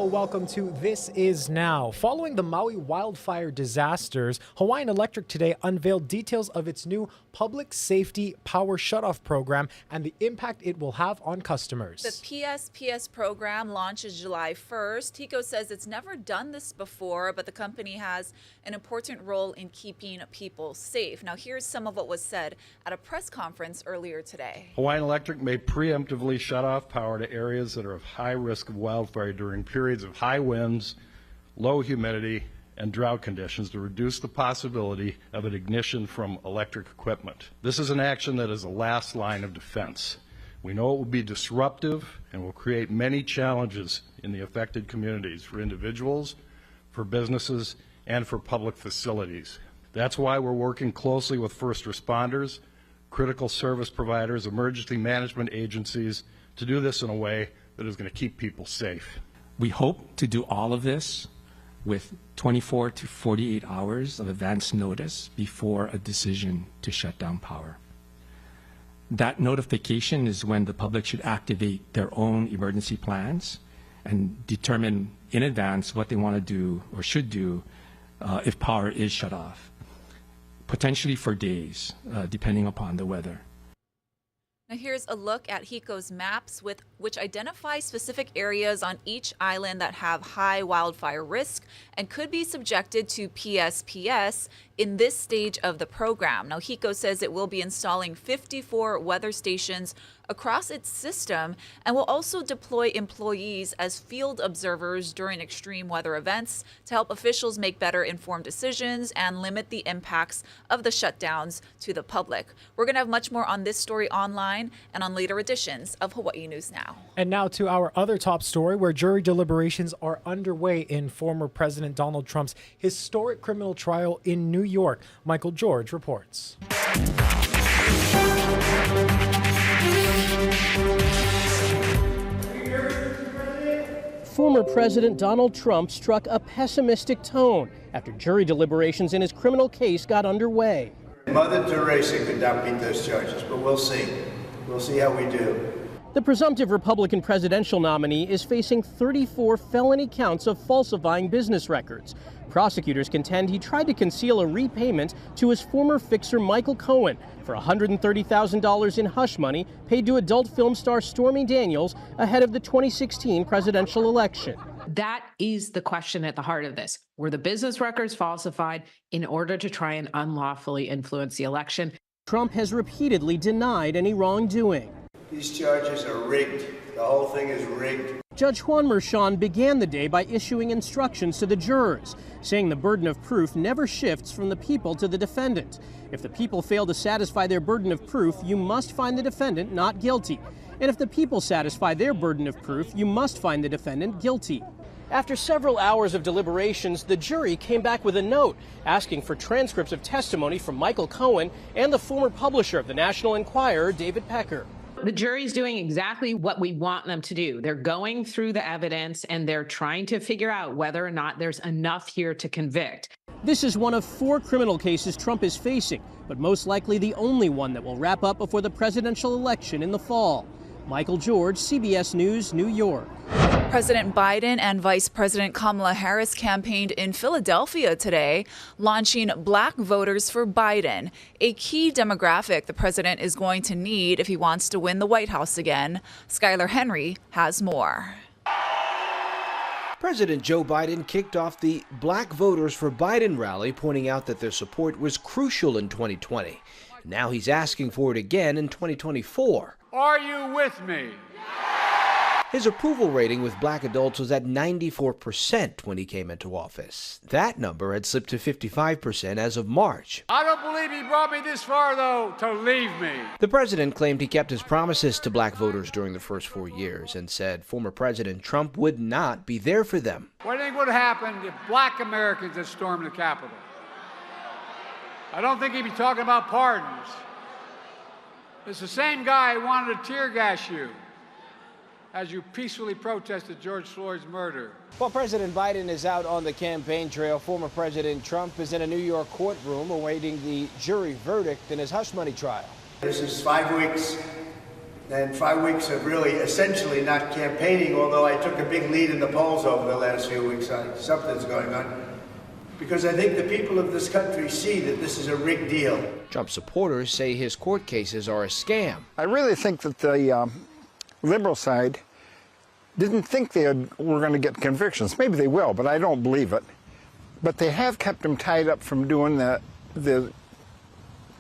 welcome to This Is Now. Following the Maui wildfire disasters, Hawaiian Electric today unveiled details of its new Public Safety Power Shutoff program and the impact it will have on customers. The PSPS program launches July 1st. HECO says it's never done this before, but the company has an important role in keeping people safe. Now, here's some of what was said at a press conference earlier today. Hawaiian Electric may preemptively shut off power to areas that are of high risk of wildfire during periods of high winds, low humidity, and drought conditions to reduce the possibility of an ignition from electric equipment. This is an action that is the last line of defense. We know it will be disruptive and will create many challenges in the affected communities for individuals, for businesses, and for public facilities. That's why we're working closely with first responders, critical service providers, emergency management agencies to do this in a way that is going to keep people safe. We hope to do all of this with 24 to 48 hours of advance notice before a decision to shut down power. That notification is when the public should activate their own emergency plans and determine in advance what they want to do or should do if power is shut off, potentially for days, depending upon the weather. Now here's a look at HECO's maps which identify specific areas on each island that have high wildfire risk and could be subjected to PSPS in this stage of the program. Now HECO says it will be installing 54 weather stations across its system and will also deploy employees as field observers during extreme weather events to help officials make better informed decisions and limit the impacts of the shutdowns to the public. We're going to have much more on this story online and on later editions of Hawaii News Now. And now to our other top story, where jury deliberations are underway in former President Donald Trump's historic criminal trial in New York. Michael George reports. Former President Donald Trump struck a pessimistic tone after jury deliberations in his criminal case got underway. Mother Teresa could not beat those charges, but we'll see. We'll see how we do. The presumptive Republican presidential nominee is facing 34 felony counts of falsifying business records. Prosecutors contend he tried to conceal a repayment to his former fixer Michael Cohen for $130,000 in hush money paid to adult film star Stormy Daniels ahead of the 2016 presidential election. That is the question at the heart of this. Were the business records falsified in order to try and unlawfully influence the election? Trump has repeatedly denied any wrongdoing. These charges are rigged. The whole thing is rigged. Judge Juan Merchan began the day by issuing instructions to the jurors, saying the burden of proof never shifts from the people to the defendant. If the people fail to satisfy their burden of proof, you must find the defendant not guilty. And if the people satisfy their burden of proof, you must find the defendant guilty. After several hours of deliberations, the jury came back with a note asking for transcripts of testimony from Michael Cohen and the former publisher of the National Enquirer, David Pecker. The jury's doing exactly what we want them to do. They're going through the evidence and they're trying to figure out whether or not there's enough here to convict. This is one of 4 criminal cases Trump is facing, but most likely the only one that will wrap up before the presidential election in the fall. Michael George, CBS News, New York. President Biden and Vice President Kamala Harris campaigned in Philadelphia today, launching Black Voters for Biden, a key demographic the president is going to need if he wants to win the White House again. Skylar Henry has more. President Joe Biden kicked off the Black Voters for Biden rally, pointing out that their support was crucial in 2020. Now he's asking for it again in 2024. Are you with me? His approval rating with black adults was at 94% when he came into office. That number had slipped to 55% as of March. I don't believe he brought me this far, though, to leave me. The president claimed he kept his promises to black voters during the first 4 years and said former President Trump would not be there for them. What do you think would happen if black Americans had stormed the Capitol? I don't think he'd be talking about pardons. It's the same guy who wanted to tear gas you as you peacefully protested George Floyd's murder. While President Biden is out on the campaign trail, former President Trump is in a New York courtroom awaiting the jury verdict in his hush money trial. This is 5 weeks And 5 weeks of really essentially not campaigning, although I took a big lead in the polls over the last few weeks. Something's going on. Because I think the people of this country see that this is a rigged deal. Trump supporters say his court cases are a scam. I really think that the liberal side didn't think they were going to get convictions. Maybe they will, but I don't believe it. But they have kept him tied up from doing the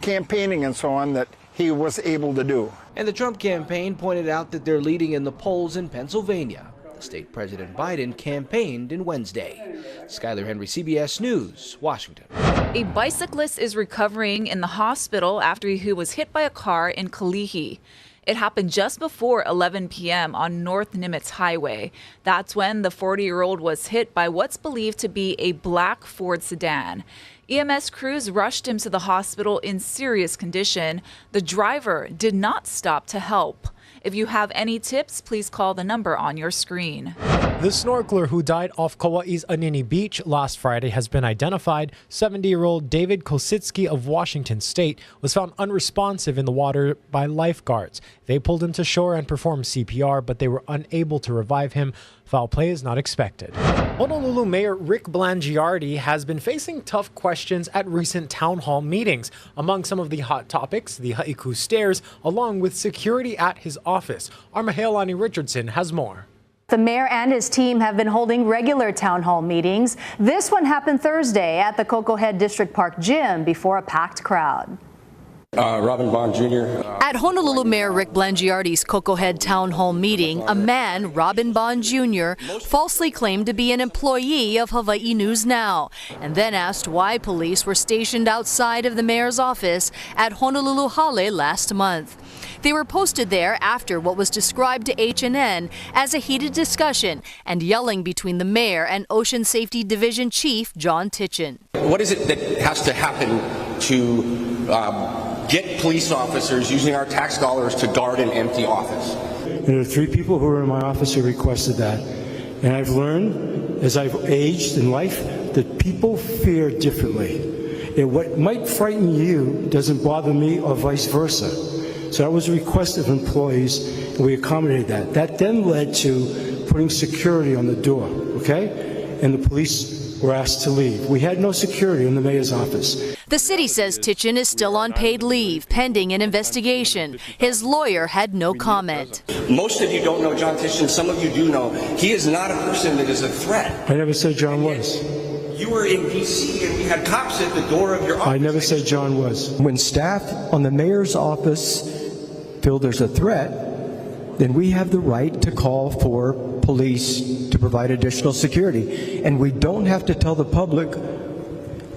campaigning and so on that he was able to do. And the Trump campaign pointed out that they're leading in the polls in Pennsylvania. State President Biden campaigned in Wednesday. Skyler Henry, CBS News, Washington. A bicyclist is recovering in the hospital after he was hit by a car in Kalihi. It happened just before 11 p.m. on North Nimitz Highway. That's when the 40-year-old was hit by what's believed to be a black Ford sedan. EMS crews rushed him to the hospital in serious condition. The driver did not stop to help. If you have any tips, please call the number on your screen. The snorkeler who died off Kauai's Anini Beach last Friday has been identified. 70-year-old David Kositsky of Washington State was found unresponsive in the water by lifeguards. They pulled him to shore and performed CPR, but they were unable to revive him. Foul play is not expected. Honolulu Mayor Rick Blangiardi has been facing tough questions at recent town hall meetings. Among some of the hot topics, the Ha'iku stairs, along with security at his office. Our Mahealani Richardson has more. The mayor and his team have been holding regular town hall meetings. This one happened Thursday at the Coco Head District Park Gym before a packed crowd. Robin Bond Jr. At Honolulu Mayor Rick Blangiardi's Coco Head Town Hall meeting, a man, Robin Bond Jr., falsely claimed to be an employee of Hawaii News Now, and then asked why police were stationed outside of the mayor's office at Honolulu Hale last month. They were posted there after what was described to H&N as a heated discussion and yelling between the mayor and Ocean Safety Division Chief John Titchen. What is it that has to happen to get police officers using our tax dollars to guard an empty office? There are 3 people who were in my office who requested that. And I've learned, as I've aged in life, that people fear differently. And what might frighten you doesn't bother me or vice versa. So that was a request of employees, and we accommodated that. That then led to putting security on the door, okay? And the police were asked to leave. We had no security in the mayor's office. The city says Titchen is still on paid leave, pending an investigation. His lawyer had no comment. Most of you don't know John Titchen. Some of you do know. He is not a person that is a threat. I never said John was. You were in D.C. and we had cops at the door of your office. I never said John was. When staff on the mayor's office feel there's a threat, then we have the right to call for police to provide additional security. And we don't have to tell the public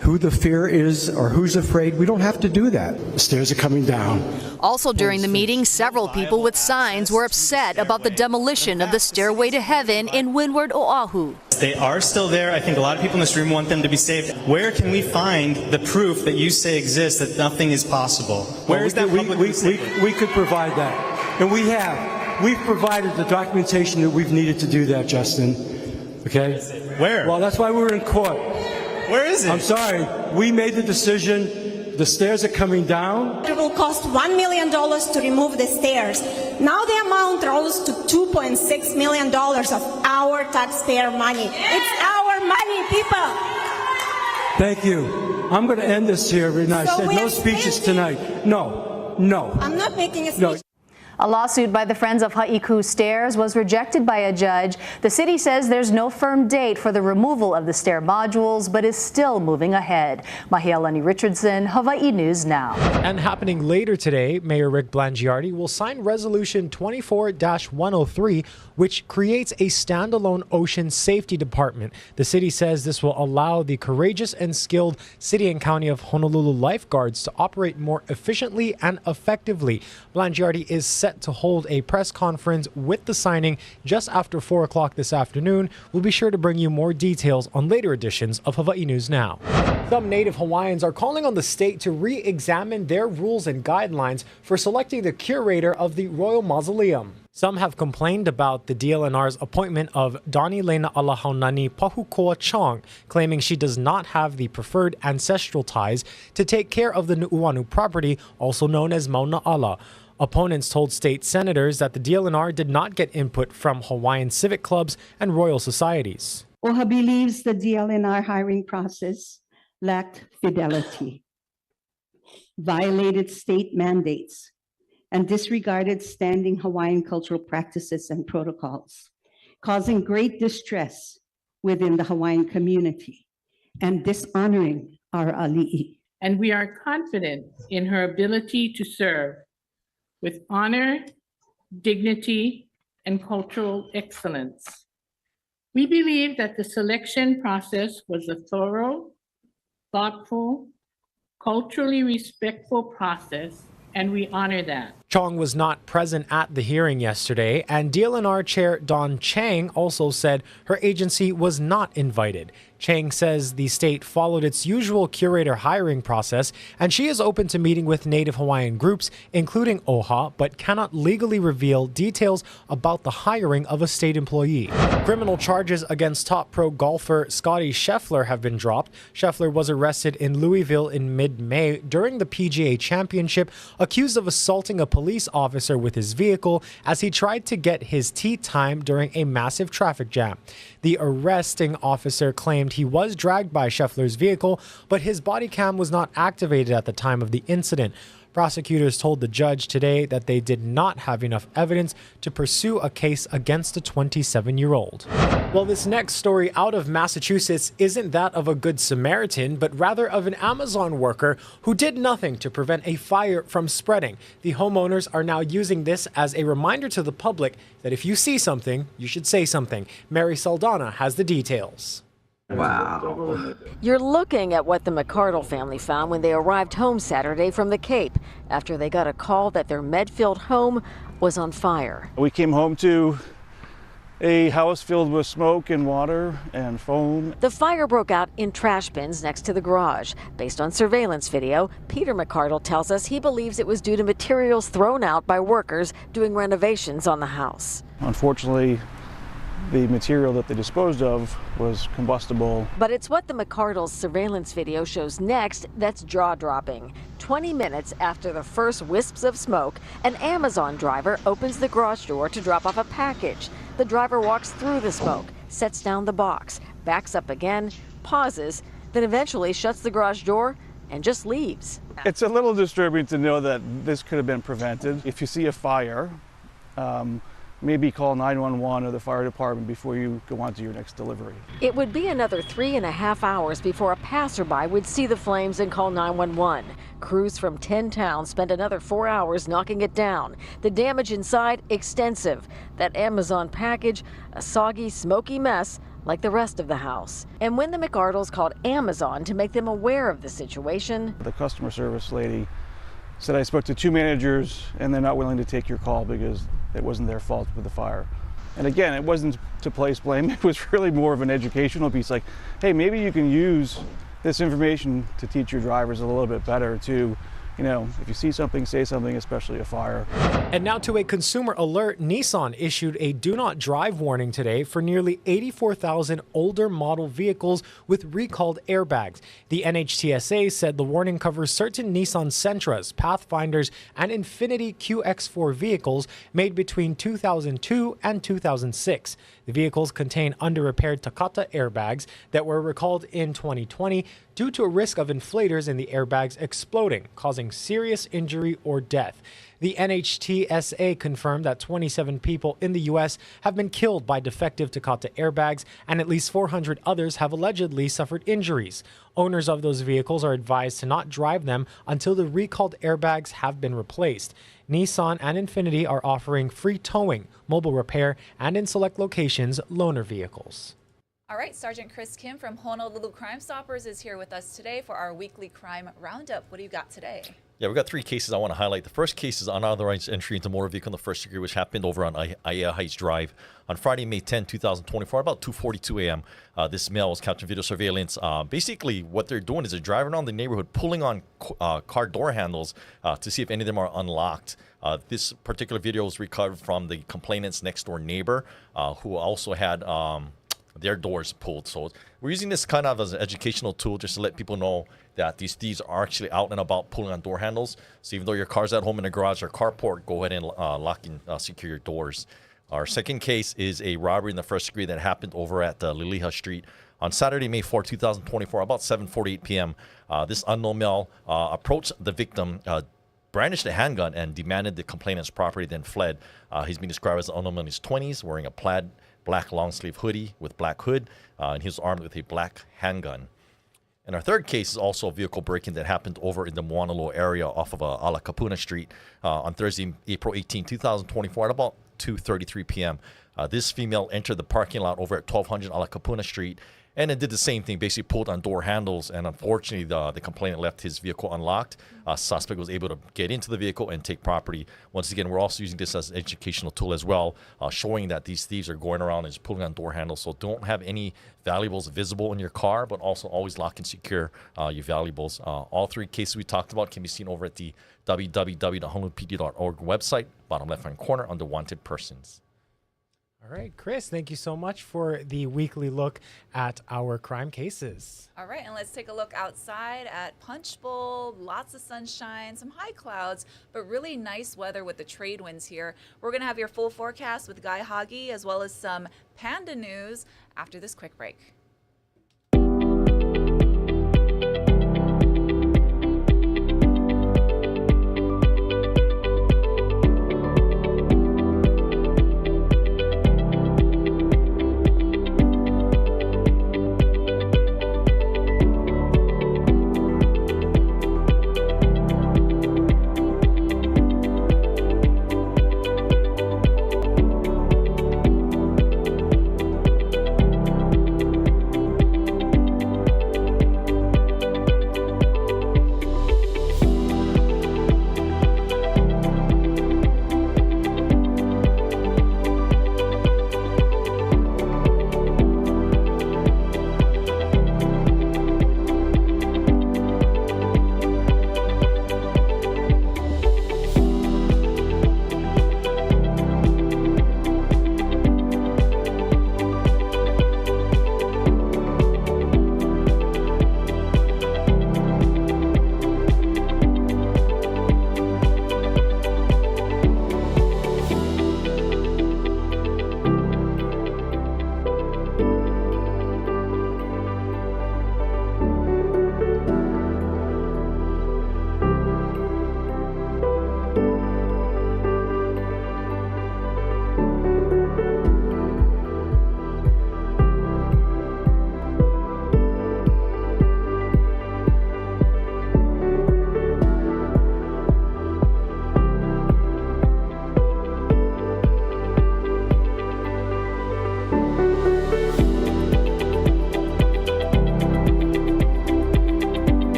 who the fear is or who's afraid. We don't have to do that. The stairs are coming down. Also during the meeting, several people with signs were upset about the demolition of the Stairway to Heaven in Windward, Oahu. They are still there. I think a lot of people in this room want them to be saved. Where can we find the proof that you say exists that nothing is possible? Where is that publicly stated? We could provide that. And we have. We've provided the documentation that we've needed to do that, Justin. Okay? Where? Well, that's why we were in court. Where is it? I'm sorry. We made the decision. The stairs are coming down. It will cost $1 million to remove the stairs. Now the amount rose to $2.6 million of our taxpayer money. It's our money, people. Thank you. I'm going to end this here. And I said no speeches tonight. No. I'm not making a speech. No. A lawsuit by the Friends of Ha'iku Stairs was rejected by a judge. The city says there's no firm date for the removal of the stair modules, but is still moving ahead. Mahealani Richardson, Hawaii News Now. And happening later today, Mayor Rick Blangiardi will sign Resolution 24-103, which creates a standalone ocean safety department. The city says this will allow the courageous and skilled City and County of Honolulu lifeguards to operate more efficiently and effectively. Blangiardi is set to hold a press conference with the signing just after 4 o'clock this afternoon. We'll be sure to bring you more details on later editions of Hawaii News Now. Some Native Hawaiians are calling on the state to re-examine their rules and guidelines for selecting the curator of the Royal Mausoleum. Some have complained about the DLNR's appointment of Donilena Alahaunani Pahukoa Chong, claiming she does not have the preferred ancestral ties to take care of the Nu'uanu property, also known as Mauna Ala. Opponents told state senators that the DLNR did not get input from Hawaiian civic clubs and royal societies. OHA believes the DLNR hiring process lacked fidelity, violated state mandates, and disregarded standing Hawaiian cultural practices and protocols, causing great distress within the Hawaiian community and dishonoring our ali'i. And we are confident in her ability to serve with honor, dignity, and cultural excellence. We believe that the selection process was a thorough, thoughtful, culturally respectful process, and we honor that. Chong was not present at the hearing yesterday, and DLNR Chair Don Chang also said her agency was not invited. Chang says the state followed its usual curator hiring process, and she is open to meeting with Native Hawaiian groups, including OHA, but cannot legally reveal details about the hiring of a state employee. Criminal charges against top pro golfer Scottie Scheffler have been dropped. Scheffler was arrested in Louisville in mid-May during the PGA Championship, accused of assaulting a police officer with his vehicle as he tried to get his tee time during a massive traffic jam. The arresting officer claimed he was dragged by Scheffler's vehicle, but his body cam was not activated at the time of the incident. Prosecutors told the judge today that they did not have enough evidence to pursue a case against the 27-year-old. Well, this next story out of Massachusetts isn't that of a good Samaritan, but rather of an Amazon worker who did nothing to prevent a fire from spreading. The homeowners are now using this as a reminder to the public that if you see something, you should say something. Mary Saldana has the details. Wow. You're looking at what the McCardle family found when they arrived home Saturday from the Cape after they got a call that their Medfield home was on fire. We came home to a house filled with smoke and water and foam. The fire broke out in trash bins next to the garage. Based on surveillance video, Peter McCardle tells us he believes it was due to materials thrown out by workers doing renovations on the house. Unfortunately, the material that they disposed of was combustible. But it's what the McCardle's surveillance video shows next that's jaw-dropping. 20 minutes after the first wisps of smoke, an Amazon driver opens the garage door to drop off a package. The driver walks through the smoke, sets down the box, backs up again, pauses, then eventually shuts the garage door and just leaves. It's a little disturbing to know that this could have been prevented. If you see a fire, maybe call 911 or the fire department before you go on to your next delivery. It would be another 3.5 hours before a passerby would see the flames and call 911. Crews from 10 towns spent another 4 hours knocking it down. The damage inside, extensive. That Amazon package, a soggy, smoky mess like the rest of the house. And when the McCardles called Amazon to make them aware of the situation, the customer service lady said, I spoke to 2 managers and they're not willing to take your call because it wasn't their fault with the fire. And again, it wasn't to place blame. It was really more of an educational piece, like, hey, maybe you can use this information to teach your drivers a little bit better to, you know, if you see something, say something, especially a fire. And now to a consumer alert, Nissan issued a do not drive warning today for nearly 84,000 older model vehicles with recalled airbags. The NHTSA said the warning covers certain Nissan Sentras, Pathfinders, and Infiniti QX4 vehicles made between 2002 and 2006. The vehicles contain under-repaired Takata airbags that were recalled in 2020 due to a risk of inflators in the airbags exploding, causing serious injury or death. The NHTSA confirmed that 27 people in the U.S. have been killed by defective Takata airbags, and at least 400 others have allegedly suffered injuries. Owners of those vehicles are advised to not drive them until the recalled airbags have been replaced. Nissan and Infiniti are offering free towing, mobile repair, and in select locations, loaner vehicles. All right, Sergeant Chris Kim from Honolulu Crime Stoppers is here with us today for our weekly crime roundup. What do you got today? Yeah, we've got 3 cases I want to highlight. The first case is unauthorized entry into motor vehicle in the first degree, which happened over on Aiea Heights Drive on Friday, May 10, 2024, about 2:42 a.m. This male was captured video surveillance. Basically, what they're doing is they're driving around the neighborhood, pulling on car door handles to see if any of them are unlocked. This particular video was recovered from the complainant's next door neighbor, who also had their doors pulled. So we're using this kind of as an educational tool just to let people know that these thieves are actually out and about pulling on door handles. So even though your car's at home in the garage or carport, go ahead and lock and secure your doors. Our second case is a robbery in the first degree that happened over at Liliha Street on Saturday, May 4, 2024, about 7:48 p.m. This unknown male approached the victim, brandished a handgun, and demanded the complainant's property, then fled. He's being described as an unknown man in his 20s, wearing a plaid black long-sleeve hoodie with black hood, and he was armed with a black handgun. And our third case is also a vehicle break-in that happened over in the Honolulu area off of Alakapuna Street on Thursday, April 18, 2024, at about 2:33 p.m. This female entered the parking lot over at 1200 Alakapuna Street and it did the same thing, basically pulled on door handles, and unfortunately the complainant left his vehicle unlocked. Suspect was able to get into the vehicle and take property. Once again, we're also using this as an educational tool as well, showing that these thieves are going around and just pulling on door handles. So don't have any valuables visible in your car, but also always lock and secure your valuables. All three cases we talked about can be seen over at the www.honolulupd.org website, bottom left-hand corner under Wanted Persons. All right, Chris, thank you so much for the weekly look at our crime cases. All right, and let's take a look outside at Punch Bowl. Lots of sunshine, some high clouds, but really nice weather with the trade winds here. We're going to have your full forecast with Guy Hagi, as well as some panda news after this quick break.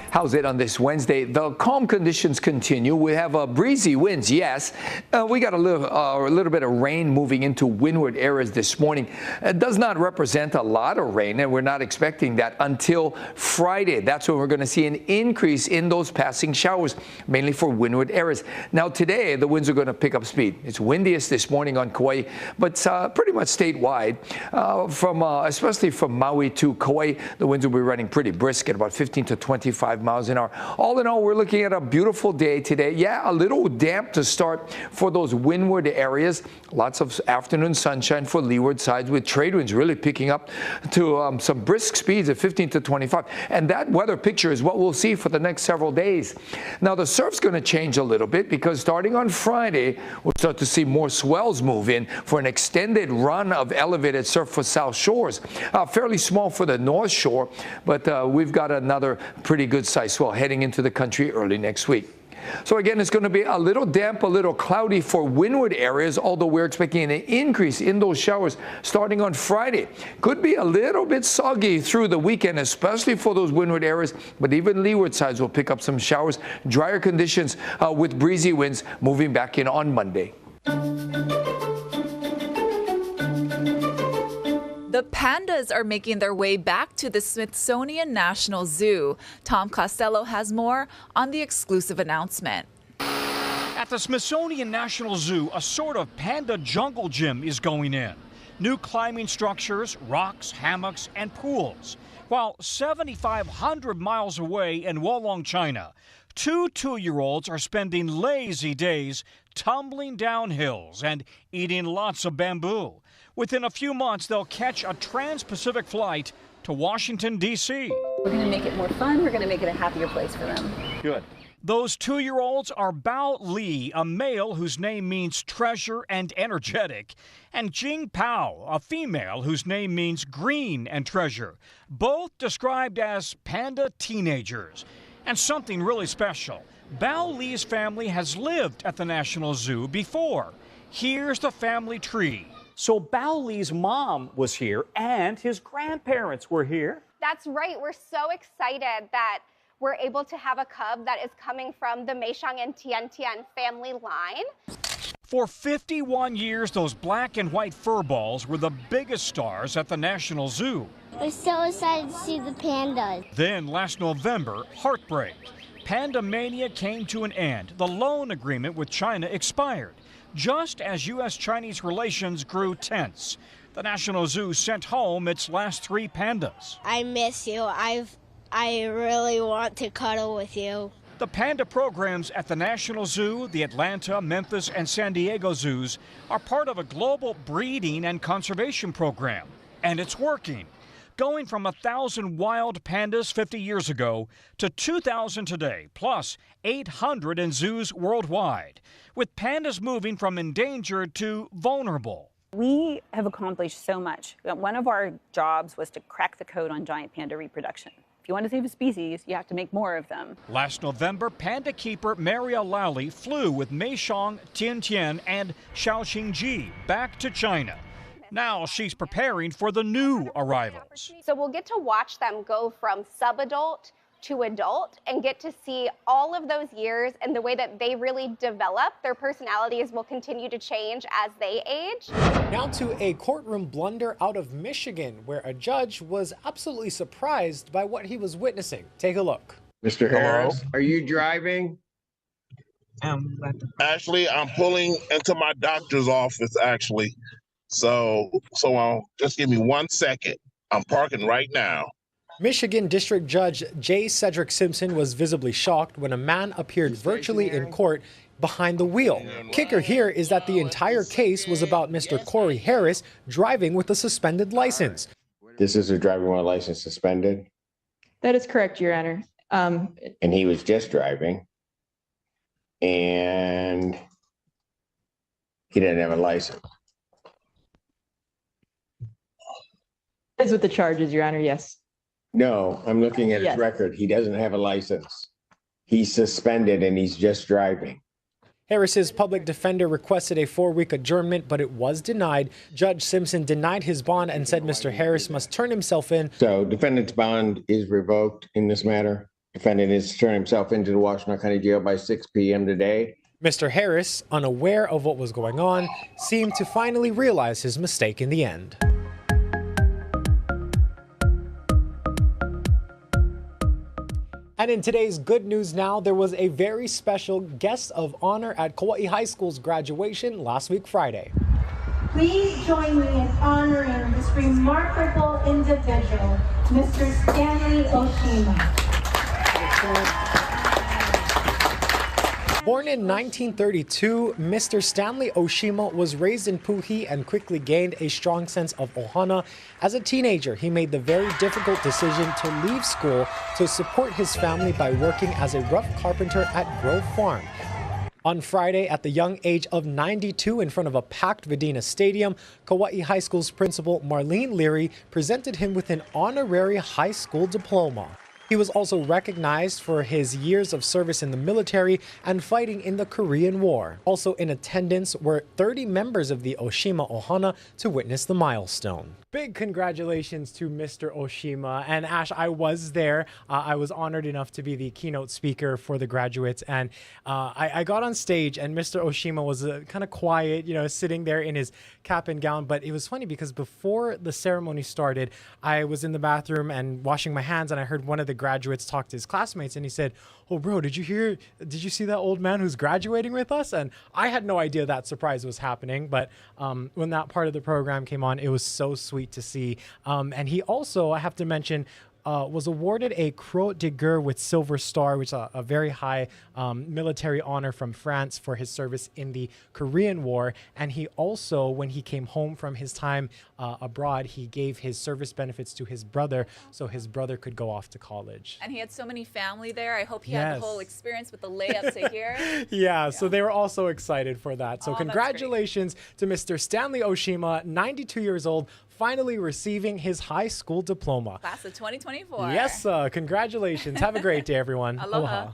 How's it on this Wednesday? The calm conditions continue. We have breezy winds, yes. We got a little bit of rain moving into windward areas this morning. It does not represent a lot of rain, and we're not expecting that until Friday. That's when we're going to see an increase in those passing showers, mainly for windward areas. Now today, the winds are going to pick up speed. It's windiest this morning on Kauai, but pretty much statewide. Especially from Maui to Kauai, the winds will be running pretty brisk at about 15 to 25 miles an hour. All in all, we're looking at a beautiful day today. Yeah, a little damp to start for those windward areas. Lots of afternoon sunshine for leeward sides with trade winds really picking up to some brisk speeds at 15 to 25. And that weather picture is what we'll see for the next several days. Now, the surf's going to change a little bit because starting on Friday, we'll start to see more swells move in for an extended run of elevated surf for South Shores. Fairly small for the North Shore, but we've got another pretty good size swell heading into the country early next week. So again, it's going to be a little damp, a little cloudy for windward areas, although we're expecting an increase in those showers starting on Friday. Could be a little bit soggy through the weekend, especially for those windward areas, but even leeward sides will pick up some showers. Drier conditions with breezy winds moving back in on Monday. The pandas are making their way back to the Smithsonian National Zoo. Tom Costello has more on the exclusive announcement. At the Smithsonian National Zoo, a sort of panda jungle gym is going in. New climbing structures, rocks, hammocks, and pools. While 7,500 miles away in Wolong, China, two 2-year-olds are spending lazy days tumbling down hills and eating lots of bamboo. Within a few months, they'll catch a trans-Pacific flight to Washington, D.C. We're going to make it more fun. We're going to make it a happier place for them. Good. Those 2-year-olds are Bao Li, a male whose name means treasure and energetic, and Jing Pao, a female whose name means green and treasure, both described as panda teenagers. And something really special, Bao Li's family has lived at the National Zoo before. Here's the family tree. So Bao Li's mom was here and his grandparents were here. That's right. We're so excited that we're able to have a cub that is coming from the Meishang and Tian family line. For 51 years, those black and white fur balls were the biggest stars at the National Zoo. We're so excited to see the pandas. Then last November, heartbreak. Panda mania came to an end. The loan agreement with China expired, just as U.S.-Chinese relations grew tense. The National Zoo sent home its last 3 pandas. I miss you. I really want to cuddle with you. The panda programs at the National Zoo, the Atlanta, Memphis, and San Diego zoos are part of a global breeding and conservation program. And it's working. Going from 1,000 wild pandas 50 years ago to 2,000 today, plus 800 in zoos worldwide, with pandas moving from endangered to vulnerable. We have accomplished so much. One of our jobs was to crack the code on giant panda reproduction. If you want to save a species, you have to make more of them. Last November, panda keeper Maria Lally flew with Meishang, Tian, and Shaoqingji back to China. Now she's preparing for the new arrivals. So we'll get to watch them go from subadult to adult and get to see all of those years and the way that they really develop. Their personalities will continue to change as they age. Now to a courtroom blunder out of Michigan, where a judge was absolutely surprised by what he was witnessing. Take a look. Mr. Harris, are you driving? Actually, I'm pulling into my doctor's office, actually. So just give me 1 second. I'm parking right now. Michigan District Judge J. Cedric Simpson was visibly shocked when a man appeared virtually in court behind the wheel. Kicker here is that the entire case was about Mr. Corey Harris driving with a suspended license. This is a driving while license suspended? That is correct, Your Honor. And he was just driving, and he didn't have a license. That is with the charges, Your Honor, yes. No, I'm looking at his record. He doesn't have a license. He's suspended and he's just driving. Harris's public defender requested a 4-week adjournment, but it was denied. Judge Simpson denied his bond and said Mr. Harris must turn himself in. So defendant's bond is revoked in this matter. Defendant is to turn himself into the Washington County Jail by 6 p.m. today. Mr. Harris, unaware of what was going on, seemed to finally realize his mistake in the end. And in today's Good News Now, there was a very special guest of honor at Kauai High School's graduation last week Friday. Please join me in honoring this remarkable individual, Mr. Stanley Oshima. Born in 1932, Mr. Stanley Oshima was raised in Puhi and quickly gained a strong sense of ohana. As a teenager, he made the very difficult decision to leave school to support his family by working as a rough carpenter at Grove Farm. On Friday, at the young age of 92 in front of a packed Vidina Stadium, Kauai High School's principal Marlene Leary presented him with an honorary high school diploma. He was also recognized for his years of service in the military and fighting in the Korean War. Also in attendance were 30 members of the Oshima Ohana to witness the milestone. Big congratulations to Mr. Oshima. And Ash, I was there. I was honored enough to be the keynote speaker for the graduates. And I got on stage and Mr. Oshima was kind of quiet, you know, sitting there in his cap and gown. But it was funny because before the ceremony started, I was in the bathroom and washing my hands, and I heard one of the graduates talk to his classmates, and he said, "Oh, bro, did you see that old man who's graduating with us?" And I had no idea that surprise was happening. But when that part of the program came on, it was so sweet to see. And he also, I have to mention, was awarded a Croix de Guerre with Silver Star, which is a very high military honor from France for his service in the Korean War. And he also, when he came home from his time abroad, he gave his service benefits to his brother so his brother could go off to college. And he had so many family there. I hope he had the whole experience with the layup to here. Yeah, so they were also excited for that. So congratulations to Mr. Stanley Oshima, 92 years old, finally receiving his high school diploma. Class of 2024. Yes, congratulations. Have a great day, everyone. Aloha.